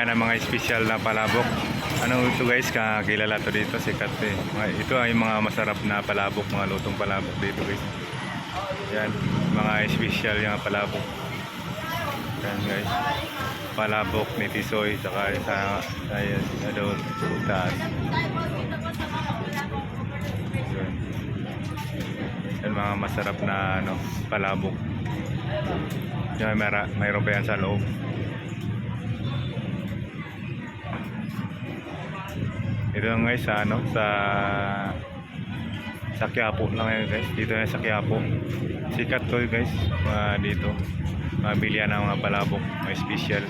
Yan ang mga special na palabok. Ano ito guys, kilala to dito, sikat eh. Ito ay mga masarap na palabok, mga lutong palabok dito guys. Yan, mga special yung palabok. Yan guys, palabok ni Tisoy, saka sa doon, taas. Yan mga masarap na ano, palabok. Yan, mayroon pa yan sa loob. Ito lang guys sa ano, sa Quiapo lang ngayon guys. Dito na sa Quiapo. Sikat to guys, dito. Mabilihan ng mga palabok, may special.